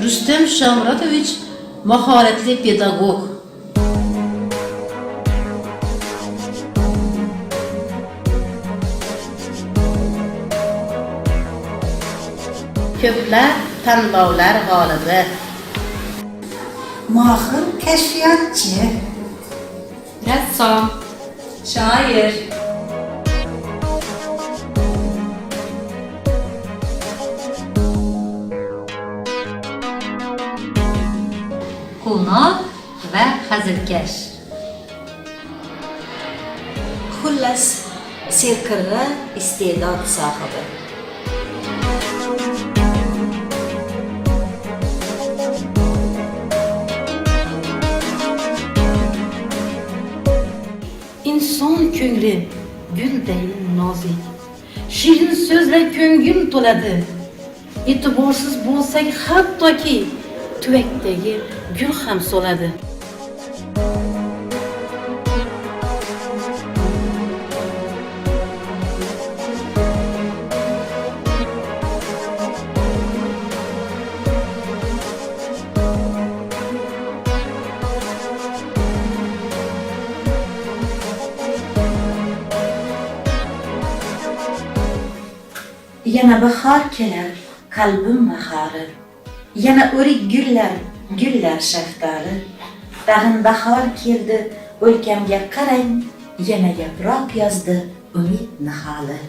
Rüstem Shamratovich mahoratli pedagog. Ko'plab tanlovlar g'olibi. Mahir kashfiyotchi. Rassom, shoir, quvnoq va hazilkash. Xullas, serqirra iste'dod sohibi. İnson ko'ngli gulday nozik, shirin so'zlar ko'ngil to'ladi. E'tiborsiz bo'lsak hattoki tuvakdagi gul ham so'ladi. Yana bahor kelar, qalbim bahori. Yana o'rik gullar shaftoli. Tag'in bahor keldi, o'lkamga qarang, yana yaproq yozdi umid niholi.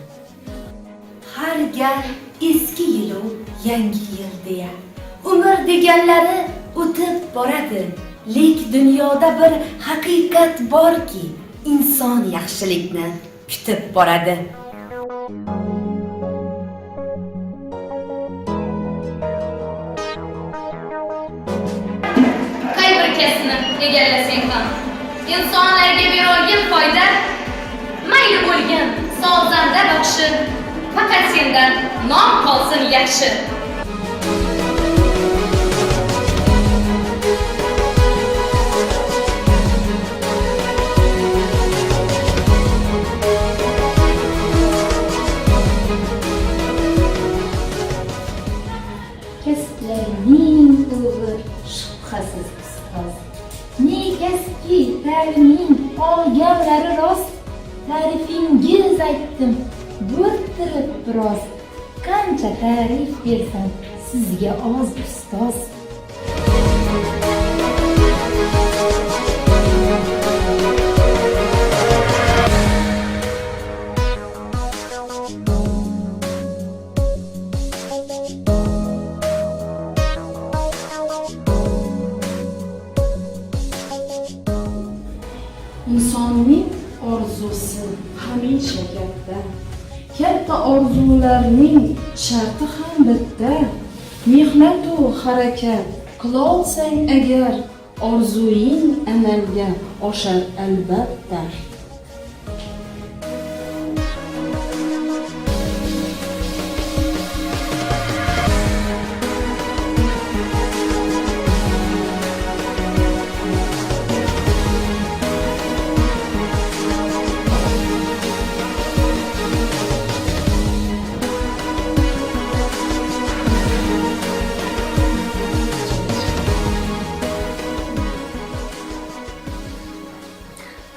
Har gal eski yilu yangi yil deya umr deganlari o'tib boradi. Lek dunyoda bir haqiqat borki, inson yaxshilikni kutib boradi. Egallasang ham insonlarga berolgan foyda mayli bo'lgan sozanda baxshi, faqat sendan nom qolsin yaxshi. Kasblarning o'g'ir shubhasiz ustoz. Negaki ta'liming olganlari rost, ta'rifingiz aytdim bo'rttirib biroz. Qancha ta'rif bersam sizga oz ustoz. İnsonning orzusi hamisha katta. Katta orzularning sharti ham bitta. Mehnat va harakat qilolsang agar, orzuying amalga oshar albatta.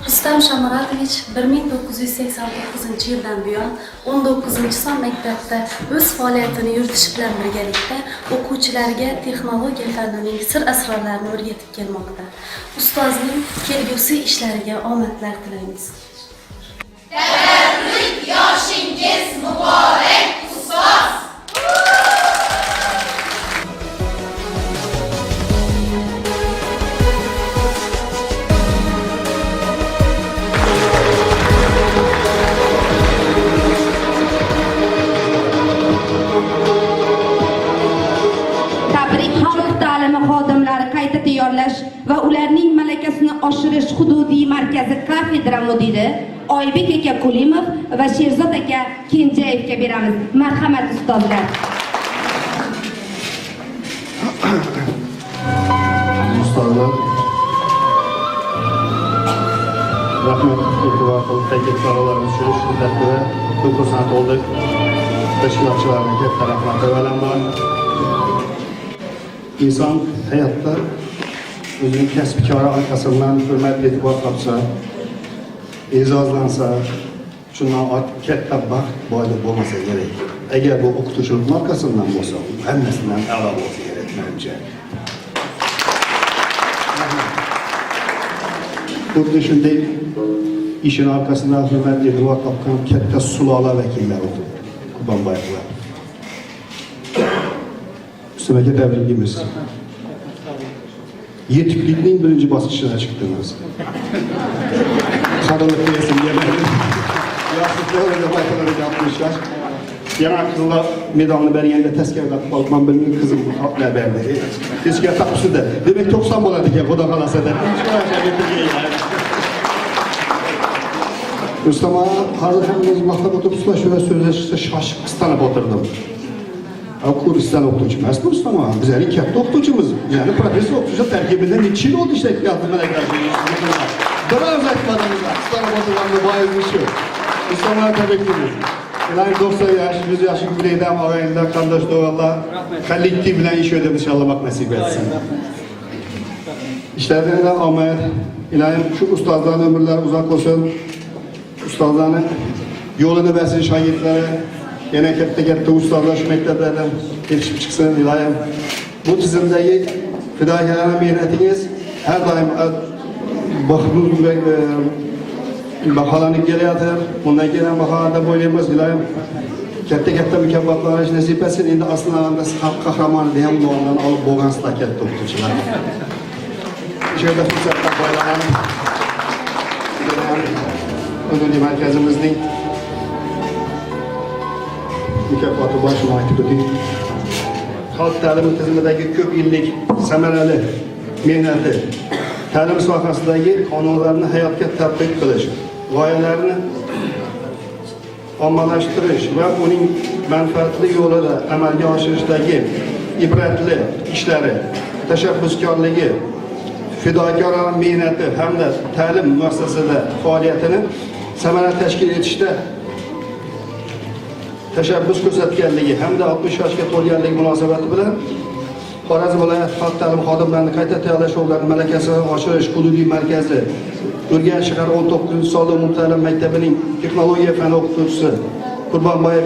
Rustem Shamratovich 1989 yildan buyon 19-son maktabda o'z faoliyatini yuritish bilan birgalikda o'quvchilarga texnologiya fanining sir-asrorlarini o'rgatib kelmoqda. Ustozning kelgusi ishlariga omadlar tilaymiz. Tabrik yoshingiz muborak ustoz. va ularning malakasini oshirish hududiy markazi kafedra mudiri Oybek aka Kulimov va Sherzod aka Kenjayevga beramiz. Marhamat ustozlar. Ustozlar, rahmat, e'tibor qilib taklif so'rovlarimiz uchun shiddatli konkursant oldik. Tashkilotchilarga katta rahmat avvalambor. inson hayotda o'zining kasb-kori arkasından hurmat e'tibor topsa, e'zozlansa, shundan katta baxt boylik bo'lmasa kerak. Agar bu o'qituvchilik markasidan bo'lsa, hammasidan a'lo bo'lsa kerak menimcha. Xuddi shunday ishning arkasından hurmat e'tibor topgan katta sulola vakillari o'tiribdi. Qurbonboyevlar. Sizlarga tabriklaymiz. Yetuklikning birinchi bosqichidan chiqdingiz. Qadrli esimga yana qizlar medalni berganda taskarlab qolman bilmay qizim haqlar berdi. Hech gap topsida. Demak 90 bo'ladi ekan, xudo xolasa deb. Ustama hozir hammamiz maktab o'qituvchilar shu so'zlashishda shoshib qistalab o'tirdim. Kursdan o'qituvchi emas bu Ustama. Bizning katta o'qituvchimiz, ya'ni professor o'qituvchi tarkibida necha yil o'tdi ishlayapti malaklar. Biroz aytmadingiz, qistalab o'tirganda boyagi shu. Ustama tabriklaymiz. Ular 90 yosh, 100 yosh yuraydan og'ayinlar, qardoshlar, kollektiv bilan ish o'tib inshaalloh nasib etsin. İşlerinde omad, ilohim shu ustozlarning umrlari uzoq bo'lsin. Ustozlarning yo'lini bersin shogirdlari. Yana katta ustozlar shu maktablardan yetishib chiqsin ilohim. Bu tizimdagi fidoyilarning mehnatingiz har doim baholanib kelayotir. Bundan keyin baholanda bo'laymiz ilohim. Katta mukofotlar nasib etsin. Endi aslida xalq qahramoni degan nomdan olib bo'lgansizlar katta o'qituvchilar. Şöyle fırsatlar paylaşalım. Ödülü merkezimizin mükafatı başına aytıp öteyim. Halk ta'limi tizimidagi ko'p yillik samarali mehnati, ta'lim sohasidagi qonunlarni hayotga tatbiq qilish, g'oyalarini ommalashtirish va uning manfaatli yo'lida amalga oshirishdagi ibratli ishlari, tashabbuskorligi, fidokorona mehnati hamda ta'lim muassasasida faoliyatini samarali tashkil etishda tashabbus ko'rsatganligi hamda 60 yoshga to'lganligi munosabati bilan Xorazm viloyat xalq ta'lim xodimlarini qayta tayyorlash yo'llarini malakasini oshirish hududiy markazi Urganch shahar 19-sonli umumta'lim maktabining texnologiya fani o'qituvchisi Qurbonboyev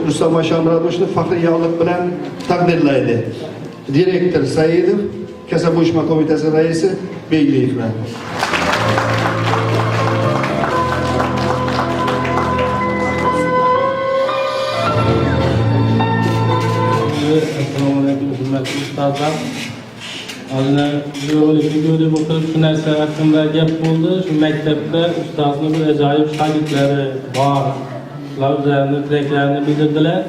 Rustam Shomurodovni faxriy yorliq bilan taqdirlaydi. Direktor Saidov, Kasaba uyushma qo'mitasi raisi Begliyevlar. Assalomu alaykum hurmatli ustozlar. Hozir videoda o'tirib shu narsa haqida gap bo'ldi. Shu maktabda ustozning bir ajoyib shogirdlari bor. Ular o'zlarining tilaklarini bildirdilar.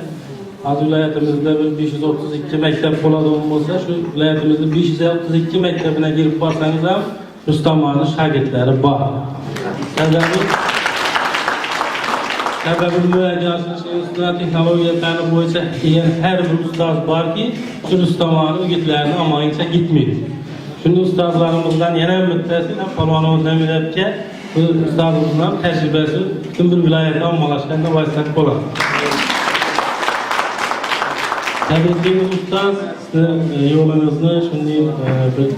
Hozir viloyatimizda bir 532 maktab bo'ladigan bo'lsa, shu viloyatimizda 532 maktabına girib borsangiz ham Rustamning shogirdlari bor. Sababi muayyana texnologiya fani bo'yicha kelgan har bir ustoz borki, shu Rustamning o'gitlarini amoyincha gitmaydi. Shunda ustozlarimizdan yana bittasi Palonov Zamirovga bu ustozimizning tajribasi butun bir viloyatda ommalashganda vosita bo'ladi. Tabriklaymiz ustoz, yo'lingizni, shunday bir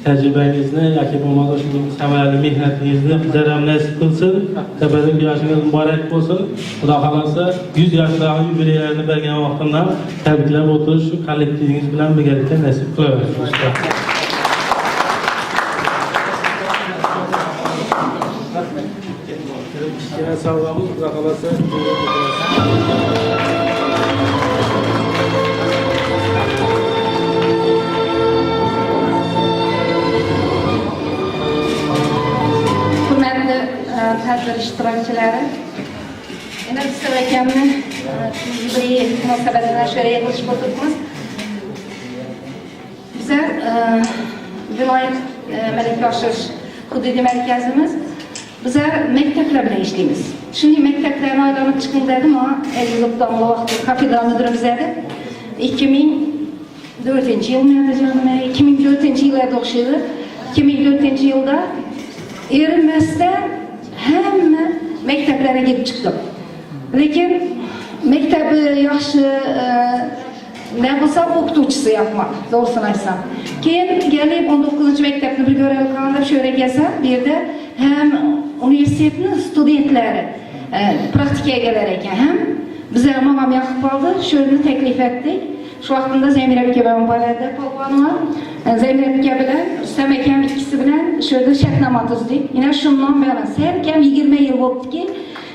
tajribangizni yoki bo'lmasa shunday samarali mehnatingizni bizlar ham nasib qilsin. Tabrik yoshingiz muborak bo'lsin. Xudo xolasa 100 yoshlar yubileylarini bergan vaqtimdan tabriklab o'tirish shu kollektivingiz bilan birgalikda nasib qilaversin ustoz. Sağlamız, xudo xolasa tadbir ishtirokchilari, yana Rustam akamni yubiley munosabati bilan shu yerga yig'ilishib o'tiribmiz. Bizlar viloyat malaka oshirish hududiy markazimiz, bizlar maktablar bilan ishlaymiz. Shunday maktablarni aylanib chiqing dedim, Elizobdan vaqt kafedral müdürimiz edi. 2004-yilmi edi, 2004-yillarda o'xshaydi. 2004-yilda erinmasdan hamma maktablarga kelib chiqdim. Lekin maktabi yaxshi Ne bo'lsa o'qituvchisi yapman, doğrusunu aytsam. Keyin gelip 19. mektepni bir görevli kalanda şöyle gelsem, bir yerda hem universitetni studentlari praktikaga kelar ekan, ham bizlar mamam yoqib qoldi, shuni taklif etdik. Şu vaqtında Zemira aka bilan bor edi, polvonlar. Zemira aka bilan Rustam akam ikkisi bilan şurada shartnoma tuzdik. Yana shundan beri serkam 20 yil bo'libdiki,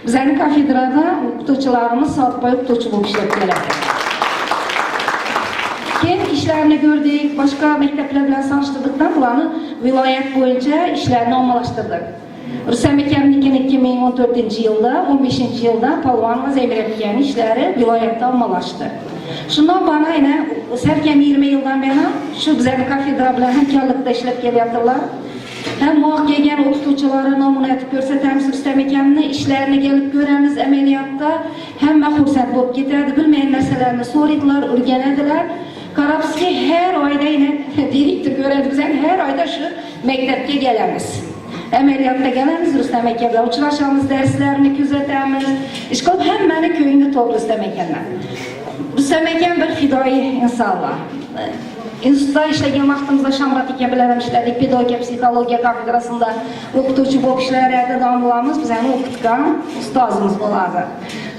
bizning kafedrada o'qituvchilarimiz soat bo'yi o'qituvchi bo'lib ishlab keladi. Keyin ishlarini ko'rdik, boshqa maktablar bilan solishtirdik, ularni viloyat bo'yicha ishlarini ommalashtirdik. Rustam akamnikini 2014-yilda, 15-yilda polvon va Zemira akaning ishlari viloyatda ommalashdi. Shundan bana yine serkem 20 yıldan beri şu bizning kafedra bilan hamkorlikda ishlab kelyaptilar. Hem muvaffaq kelgan o'qituvchilarga namuna etib ko'rsatamiz, Rustam akamni ishlarini kelib ko'ramiz amaliyotda. Hamma xursand bo'lib ketadi, bilmagan narsalarni so'raydilar, o'rganadilar. Qarabsizki, har oyda yine direktor ko'radi, biz ham har oyda shu maktabga kelamiz. Ameliyotda gelamiz, Rustam aka bilan uchrashamiz, darslarni kuzatamiz. Ishqilib hammani ko'ngli to'q Rustam akamdan. Rustam akam bir fidoyi insonlar. Institutda ishlagan vaqtimizda Shamrat aka bilan ham ishladik, pedagogika psixologiya kafedrasida o'qituvchi bo'lib ishlardi, domlamiz bizani o'qitgan ustozimiz bo'ladi.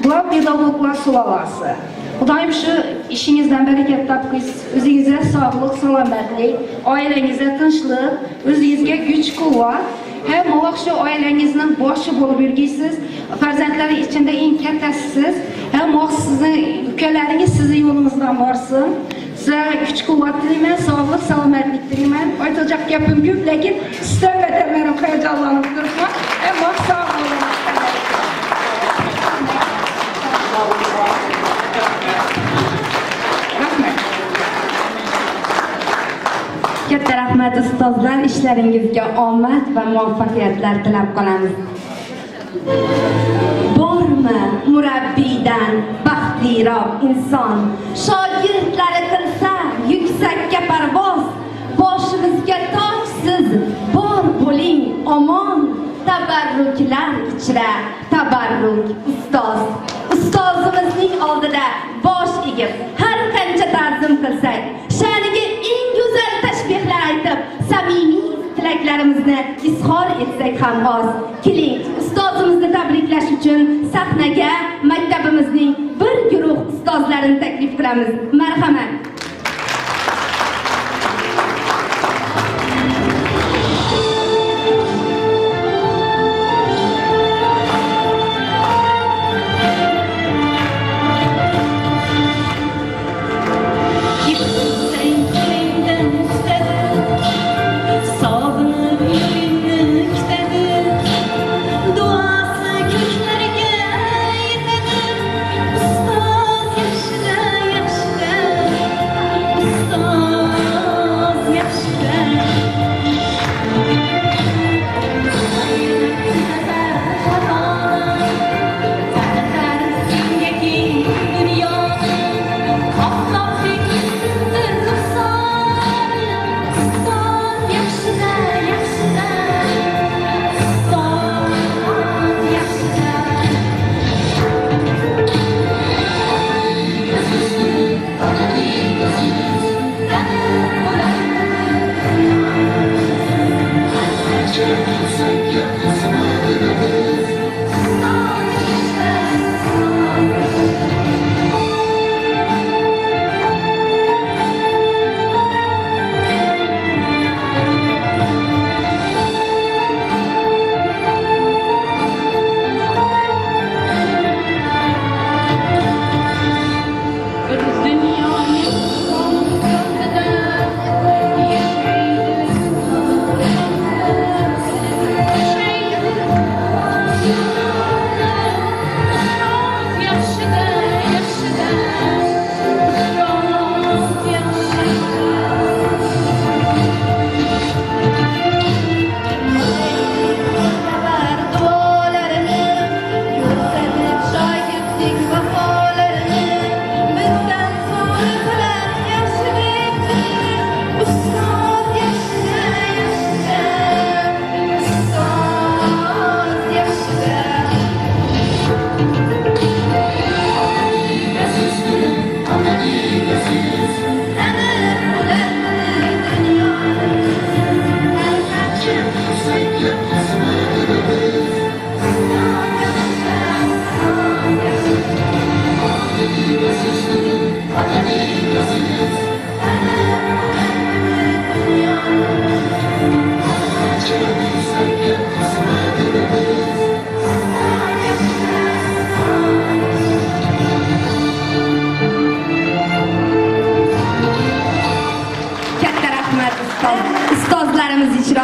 Bular pedagoglar sulolasi. Xudoyim shu ishingizdan barakat toping, o'zingizga sog'lik, salomatlik, oilangizga tinchlik, o'zingizga kuch-quvvat. Hem Allah şu ailengizin boshi bo'lib yurgaysiz, farzandlari ichida eng kattasisiz. Hem Allah sizning ukalaringiz sizni yo'lingizdan borsin. Sizga kuch-quvvat tilayman, sog'lik, salomatlik tilayman. Aytacak gapim ko'p, lekin sizdan beterlarim hayajonlanib turibman. Hem Allah sog' bo'ling. Katta rahmat ustozlar, ishlaringizga omad va muvaffaqiyatlar tilab qolamiz. Bormi murabbiydan baxtliroq inson, shogirdlari qilsa yuksakka parvoz, boshimizga tojsiz bor bo'ling omon, tabarruklar ichra tabarruk ustoz. Ustozimizning oldida bosh egib har qancha ta'zim qilsak, sha'niga eng go'zal tashbihlar aytib, samimiy tilaklarimizni izhor etsak ham oz. Keling, ustozimizni tabriklash uchun sahnaga maktabimizning bir guruh ustozlarini taklif qilamiz. Marhamat. Ustoz yaxshida yaxshida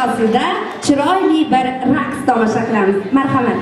asosida chiroyli bir raqs tomosha qilamiz. Marhamat.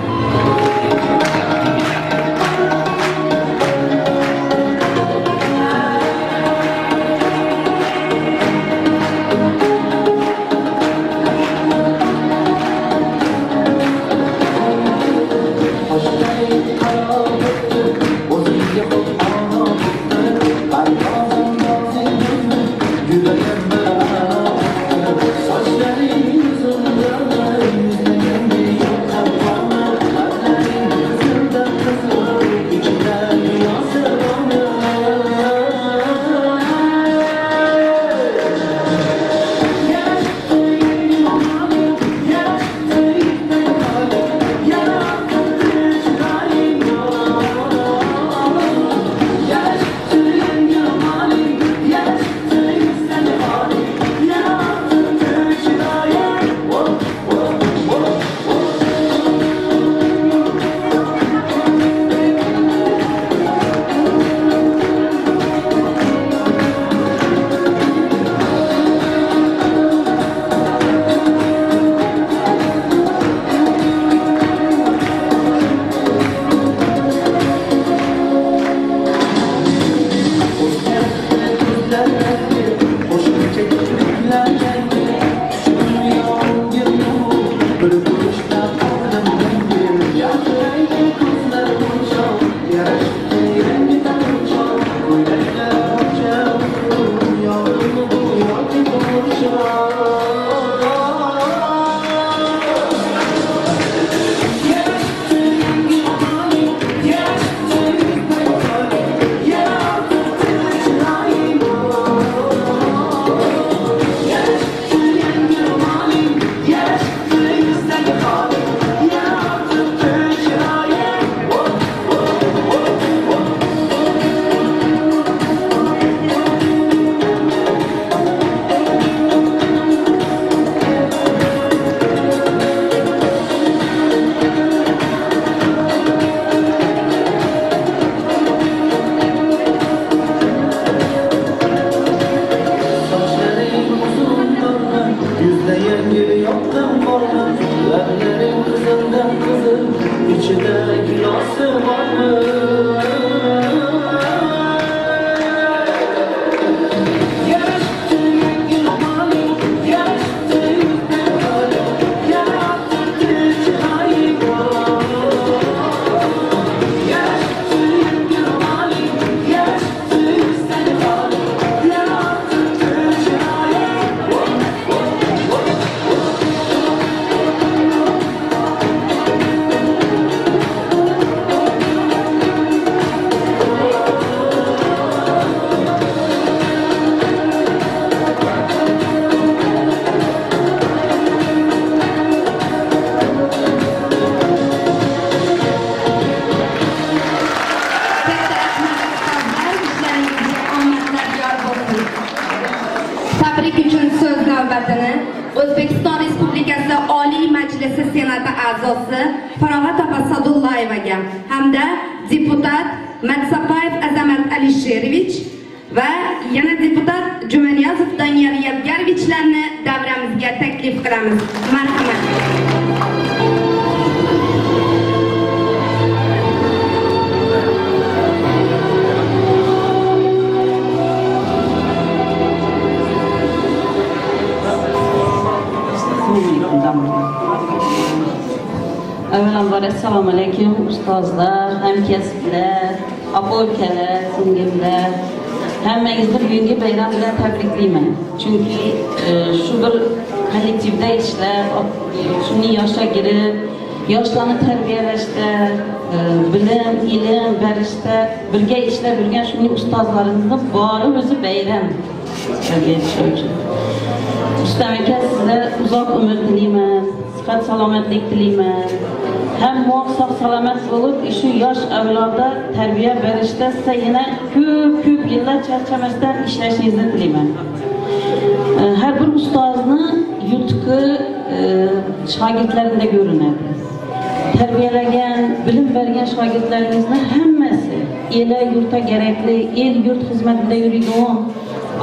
O'zbekiston Respublikasi Oliy Majlisi Senati a'zosi Farog'at opa Sadullayevaga hamda deputat Matsapayev Azamat Alisherovich va yana deputat Jumaniyazov Daniel Yevgarovichlarni davramizga taklif qilamiz. Marhamat. Avvalambor assalomu alaykum ustozlar, hamkasblar, opa-ukalar, singillar. Hammangizni bugungi bayram bilan tabriklayman. Chunki shu bir kollektivda ishlab, shuni yoshga kirib, yoshlarni tarbiyalashda, bilim, ilm berishda birga ishlab yurgan shunday ustozlarimizni bori o'zi bayram. Ustam aka, sizlar uzoq umr tilayman, sihat salomatlik tilayman. Hem muvaffaq salomat bo'lib, shu yosh avlodda tarbiya berishda siz yana ko'p yillar charchamasdan ishlashingizni tilayman. Har bir ustozni yutuqi shogirdlarida ko'rinadi. Tarbiyalagan, bilim bergan shogirdlaringizni hammasi el yurtga kerakli, el yurt xizmatida yuradigan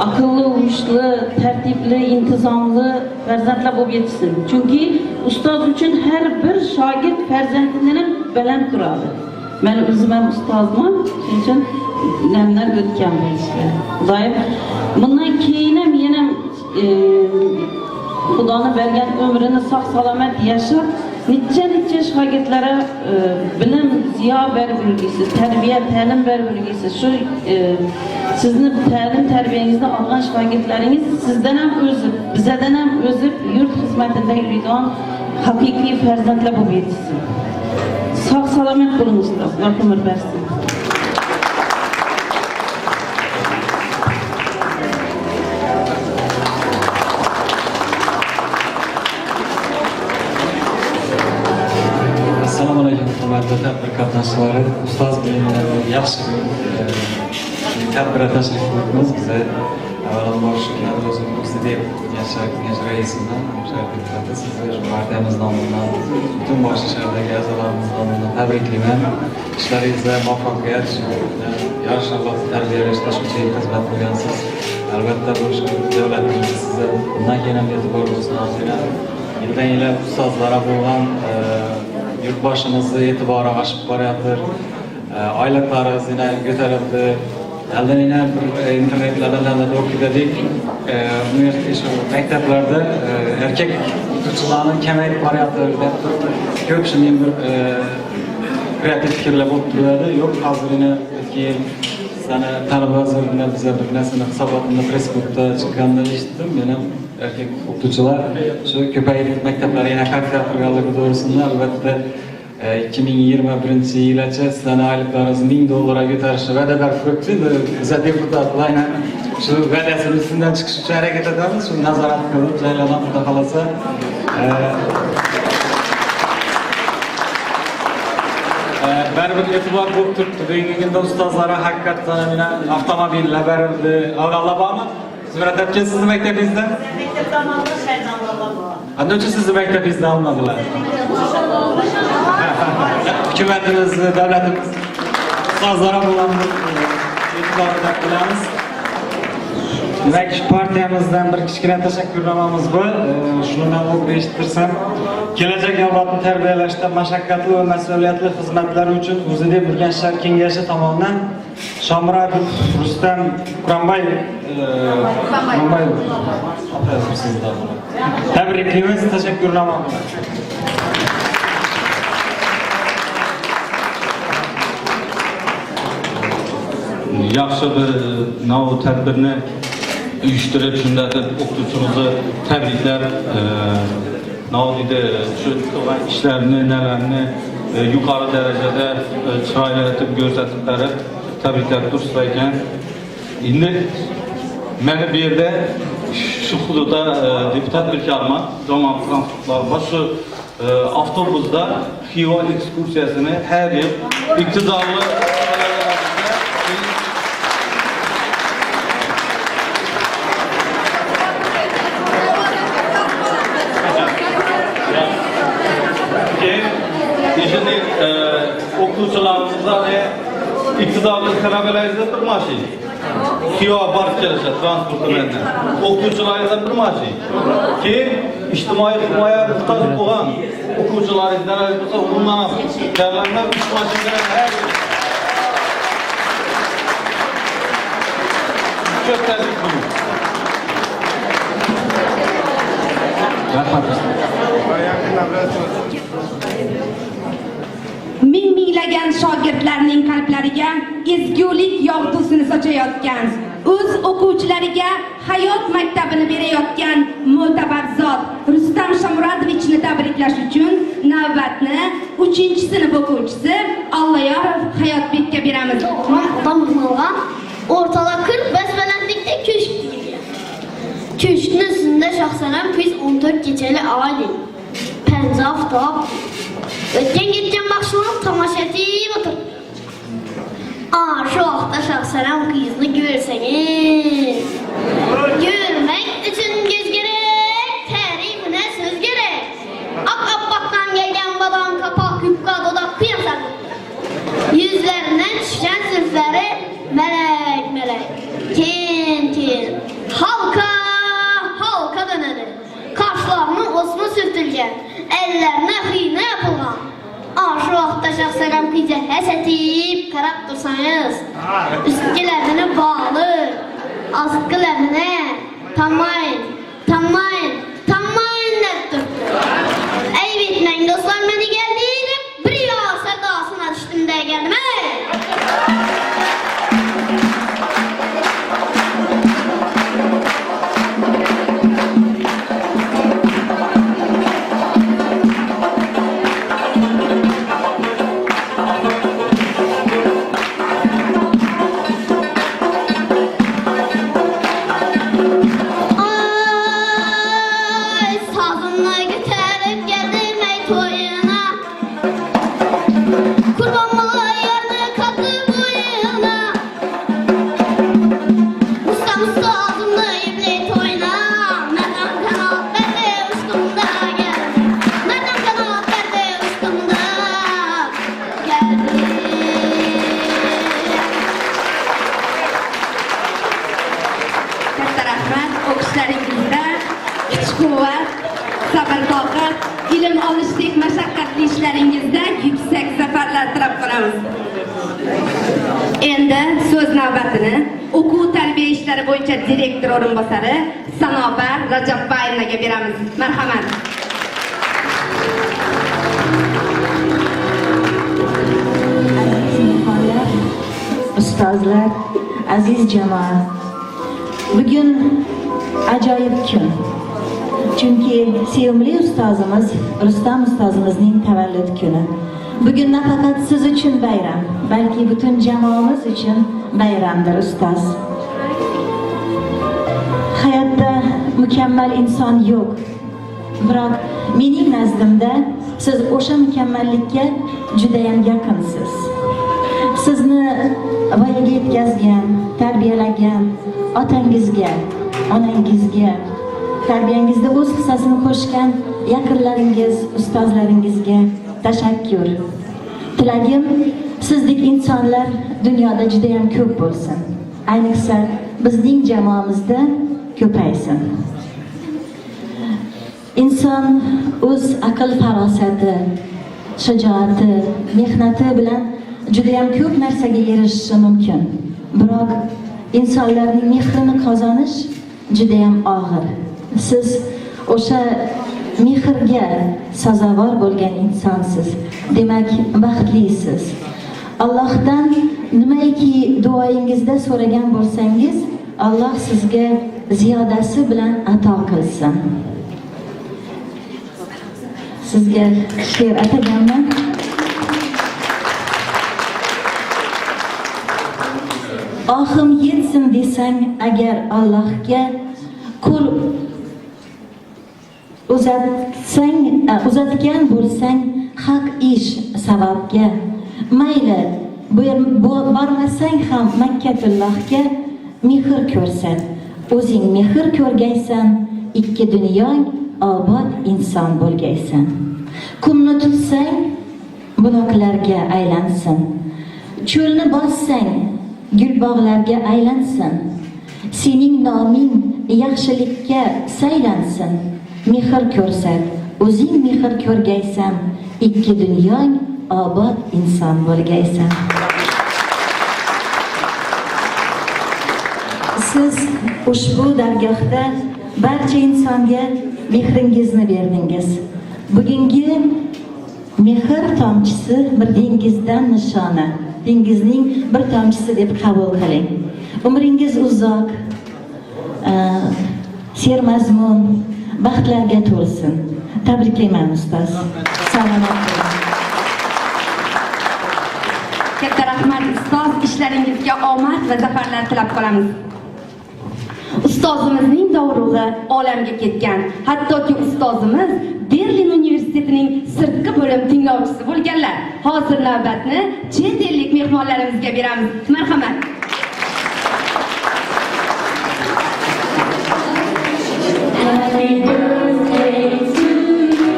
akıllı, uğuşlu, tertipli, intizamlı farzandlar bo'lib yetishsin. Chunki ustoz uchun har bir shogird farzandini baland turadi. Men o'zim ham ustozman, shuning uchun namdan o'tgan bu ishlar. Xudoyim bundan keyin ham yana Xudoning bergan umrini sog' salomat yashab, necha shogirdlarga bilim, ziyo berib yurgaysiz, tarbiya, ta'lim berib yurgaysiz. Shu sizni ta'lim tarbiyangizni olgan shogirdlaringiz sizdan ham o'zib, bizdan ham o'zib yurt xizmatida yuradigan haqiqiy farzandlar bo'lib yetishsin. Sog' salomat bo'ling ustoz, Alloh umr bersin. Assalomu alaykum, hurmatli tadbir qatnashchilari. Ustoz bilan yaxshi tadbirga tashrif buyurdingiz. Biza avvalambor shular o'zimiz yashar raisidan sizni partiyamiz nomidan butun boshli shahardagi a'zolarimiz nomidan tabriklayman. Ishlaringizda muvaffaqiyat, yoshlarni tarbiyalashda shuncha yil xizmat qilgansiz. Albatta bu davlatimiz sizga bundan keyin ham e'tibor bo'lsin. Yildan yillar ustozlarga bo'lgan yurtboshimizni e'tibori oshib boryapti. Oyliklaringiz yana ko'tarildi. Aldan yana internetlardan o'qidik. Universitet maktablarda erkak o'qituvchilarning kamayib boryapti deb ko'p shuning bir kreativ fikrlar bo'lib turadi. Yo'q, hozir yana keyin sana ta'lim vaziridan biza bir narsani hisobotini Facebookda chiqqanini eshitdim. Men erkak o'qituvchilar shu ko'payib maktablar yana qattiq qilganligi to'g'risida albatta 2021-yilgacha sizlarning oyliklaringiz $1000 ko'tarishni va'da berib qo'yibdi. Biza deputatlar shu va'dasini ustidan chiqish uchun harakat etamiz. Shu nazorat qilib, joylardan xudo xolasa baribir e'tibor bo'lib turibdi. Bugungi kunda ustozlarga haqiqatdan mana avtomobillar berildi. Avvallar bormi? Siz murattabchi sizni maktabingizda? Maktabda olmadik, shaydonlar bor. Qanday sizni maktabingizda olmadilar? Hukumatimiz, davlatimiz ustozlar bilan e'tiborda qilamiz. Demak, partiyamizdan bir kichkina tashakkurnomamiz bor. Shuni men o'qib eshittirsam, kelajak avlodni tarbiyalashda mashaqqatli va mas'uliyatli xizmatlari uchun o'zida bo'lgan shahar kengashi tomonidan Shomurodov Rustam Quronboyev tabriklaymiz, tashakkurnoma bilan. Yaxshi bir nav tadbirni uyushtirib, shunda o'qituvchimizni tabriklar, navdida shu qilgan ishlarini, nalarini yuqori darajada chiroyli etib ko'rsatib berib, tabriklab turibsiz ekan. Endi mana bu yerda shu hududda deputat bir kalma jamoat transportlari bor. Shu avtobusda Xiva ekskursiyasini har yil iqtidorli o'qituvchilarimizda iqtidorli talabalarga bir mashina. Xiva borib kelishadi transportlardan. O'qituvchilaringizdan bir mashina. Keyin ijtimoiy himoya muhtoj bo'lgan o'quvchilaringizdan bo'lsa, undan ham tayyorlangan 3 mashinalar har ko'p tadbir qiling. Minglagan shogirdlarning qalblariga ezgulik yog'dusini sochayotgan, o'z o'quvchilariga hayot maktabini berayotgan mo'tabar zot Rustam Shomurodovichni tabriklash uchun navbatni 3-sinf o'quvchisi Alloyorov Hayotbekka beramiz. Damg'algan o'rtada 45 balandlikda ko'shk tikilgan. Ko'shkning ustida shaxsalam qiz 14 kechali oli. Panza oftob. O'tgan ketgan mahsulot tomosha etib o'tir. Shu vaqtda shaxsalam qizni ko'rsangiz, ko'rmak uchun ko'z kerak, ta'rifini so'z kerak. Oq-oqqan kelgan bodom kapoq yupqa dodaq qiyasar. Yuzlaridan tushgan so'zlari malak, tin. Instagram qiyiga hasatib qarab tursangiz, ustkilarini bog'lib, ostkilarini tamayın deb turibdi. Ayb etmang do'stlar, meni keldim, bir yo'q sadosini tushdim deganim. ilm olishdek mashaqqatli ishlaringizda yuksak zafarlar tilab qolamiz. Endi so'z navbatini o'quv tarbiya ishlari bo'yicha direktor o'rinbosari Sanobar Rajabbayevnaga beramiz. Marhamat. Ustozlar, aziz jamoa. Bugun ajoyib kun. Chunki sevimli ustozimiz Rustam ustozimizning tavallud kuni. Bugun nafaqat siz uchun bayram, balki butun jamoamiz uchun bayramdir ustoz. Hayotda mukammal inson yo'q. Biroq mening nazdimda siz o'sha mukammallikka juda ham yaqinsiz. Sizni voyaga yetkazgan, tarbiyalagan otangizga, onangizga, tarbiyangizda o'z hissasini qo'shgan yaqinlaringiz, ustozlaringizga tashakkur. Tilagim, sizdek insonlar dunyoda juda ham ko'p bo'lsin. Ayniqsa bizning jamoamizda ko'paysin. Inson o'z aql farosati, shijoati, mehnati bilan juda ham ko'p narsaga erishishi mumkin. Biroq insonlarning mehrini qozonish juda ham og'ir. Siz o'sha mehrga sazovor bo'lgan insonsiz. Demak, baxtlisiz. Allohdan nimaiki duoyingizda so'ragan bo'lsangiz, Alloh sizga ziyodasi bilan ato qilsin. Sizga she'r ataganman. Ohim yetsin desang agar Allohga, qo'l uzatgan bo'lsang haq ish sababga, mayli bormasang ham Makkatullohga, mehr ko'rsan, o'zing mehr ko'rgaysan, ikki dunyoing obod inson bo'lgaysan. Qumni tutsang buloqlarga aylansin, cho'lni bossang gulbog'larga aylansin, sening noming yaxshilikka saylansin. Mehr ko'rsat, o'zing mehr ko'rgaysan, ikki dunyoing obod inson bo'lgaysan. Siz ushbu dargohda barcha insonga mehringizni berdingiz. Bugungi mehr tomchisi bir dengizdan nishona, dengizning bir tomchisi deb qabul qiling. Umringiz uzoq, sermazmun, baxtlarga to'lsin. Tabriklayman ustoz. Salomat bo'ling. Katta rahmat ustoz, ishlaringizga omad va zafarlar tilab qolamiz. Ustozimizning dovrug'i olamga ketgan. Hattoki ustozimiz Berlin universitetining sirtqi bo'lim tinglovchisi bo'lganlar. Hozir navbatni chet ellik mehmonlarimizga beramiz. Marhamat. Happy birthday to you.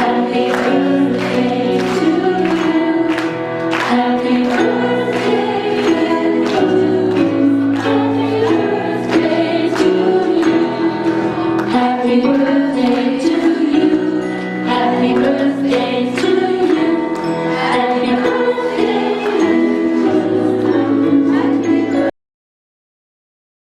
Happy birthday to you. Happy birthday to you. Happy birthday to you. Happy birthday.